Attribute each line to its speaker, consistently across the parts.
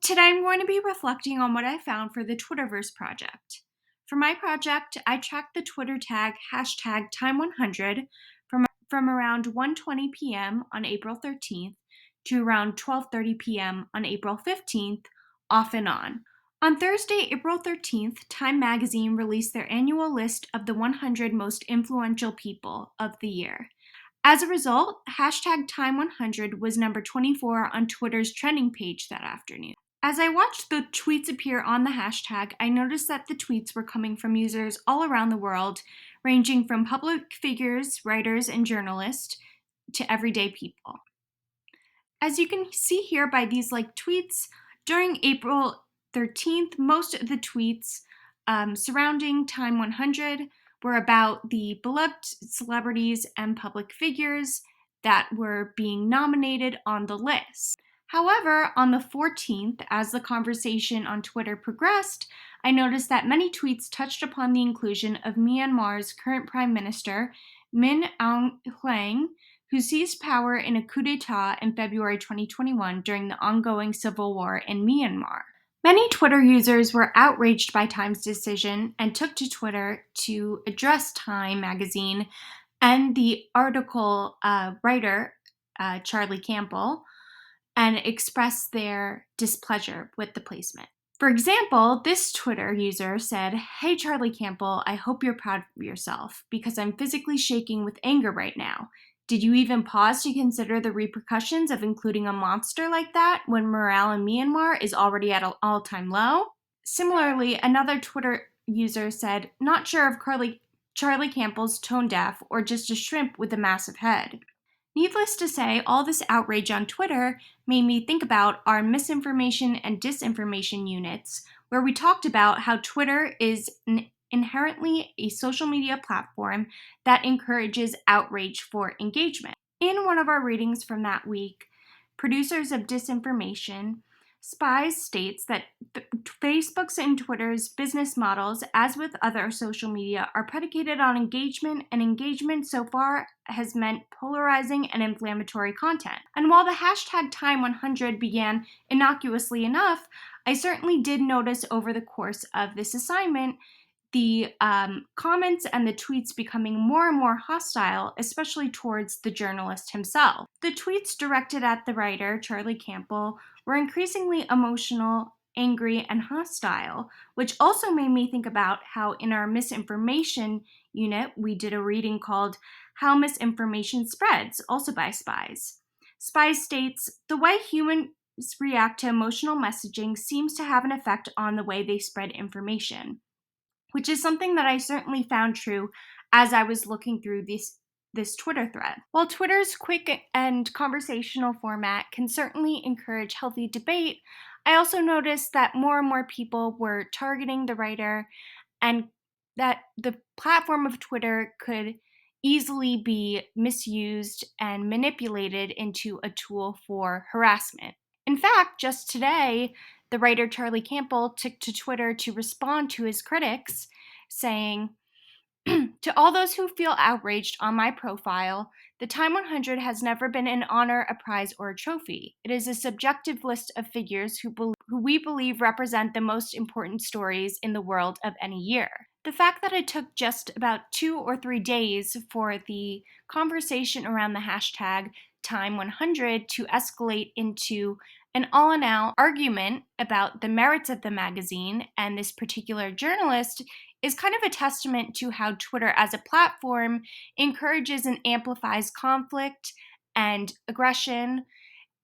Speaker 1: Today I'm going to be reflecting on what I found for the Twitterverse project. For my project, I tracked the Twitter tag hashtag Time100 from around 1:20 p.m. on April 13th to around 12:30 p.m. on April 15th, off and on. On Thursday, April 13th, Time magazine released their annual list of the 100 most influential people of the year. As a result, hashtag Time100 was number 24 on Twitter's trending page that afternoon. As I watched the tweets appear on the hashtag, I noticed that the tweets were coming from users all around the world, ranging from public figures, writers, and journalists to everyday people. As you can see here by these tweets, during April 13th, most of the tweets surrounding Time 100 were about the beloved celebrities and public figures that were being nominated on the list. However, on the 14th, as the conversation on Twitter progressed, I noticed that many tweets touched upon the inclusion of Myanmar's current Prime Minister, Min Aung Hlaing, who seized power in a coup d'etat in February 2021 during the ongoing civil war in Myanmar. Many Twitter users were outraged by Time's decision and took to Twitter to address Time magazine and the article writer, Charlie Campbell, and express their displeasure with the placement. For example, this Twitter user said, "Hey Charlie Campbell, I hope you're proud of yourself because I'm physically shaking with anger right now. Did you even pause to consider the repercussions of including a monster like that when morale in Myanmar is already at an all-time low?" Similarly, another Twitter user said, "Not sure if Charlie Campbell's tone deaf or just a shrimp with a massive head." Needless to say, all this outrage on Twitter made me think about our misinformation and disinformation units, where we talked about how Twitter is inherently a social media platform that encourages outrage for engagement. In one of our readings from that week, Producers of Disinformation, Spies states that Facebook's and Twitter's business models, as with other social media, are predicated on engagement, and engagement so far has meant polarizing and inflammatory content. And while the hashtag Time100 began innocuously enough, I certainly did notice over the course of this assignment the comments and the tweets becoming more and more hostile, especially towards the journalist himself. The tweets directed at the writer, Charlie Campbell, were increasingly emotional, angry, and hostile, which also made me think about how in our misinformation unit, we did a reading called How Misinformation Spreads, also by Spies. Spies states, "The way humans react to emotional messaging seems to have an effect on the way they spread information," which is something that I certainly found true as I was looking through this Twitter thread. While Twitter's quick and conversational format can certainly encourage healthy debate, I also noticed that more and more people were targeting the writer and that the platform of Twitter could easily be misused and manipulated into a tool for harassment. In fact, just today, the writer Charlie Campbell took to Twitter to respond to his critics, saying, "To all those who feel outraged on my profile, the Time 100 has never been an honor, a prize, or a trophy. It is a subjective list of figures who we believe represent the most important stories in the world of any year." The fact that it took just about 2 or 3 days for the conversation around the hashtag Time100 to escalate into an all-in-out argument about the merits of the magazine and this particular journalist is kind of a testament to how Twitter as a platform encourages and amplifies conflict and aggression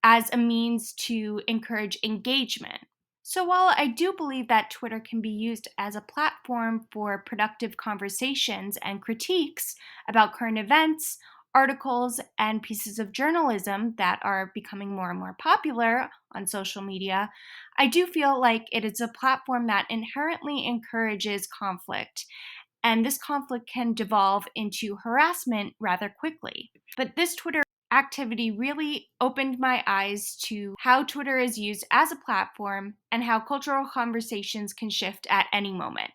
Speaker 1: as a means to encourage engagement. So while I do believe that Twitter can be used as a platform for productive conversations and critiques about current events, articles, and pieces of journalism that are becoming more and more popular on social media, I do feel like it is a platform that inherently encourages conflict, and this conflict can devolve into harassment rather quickly. But this Twitter activity really opened my eyes to how Twitter is used as a platform and how cultural conversations can shift at any moment.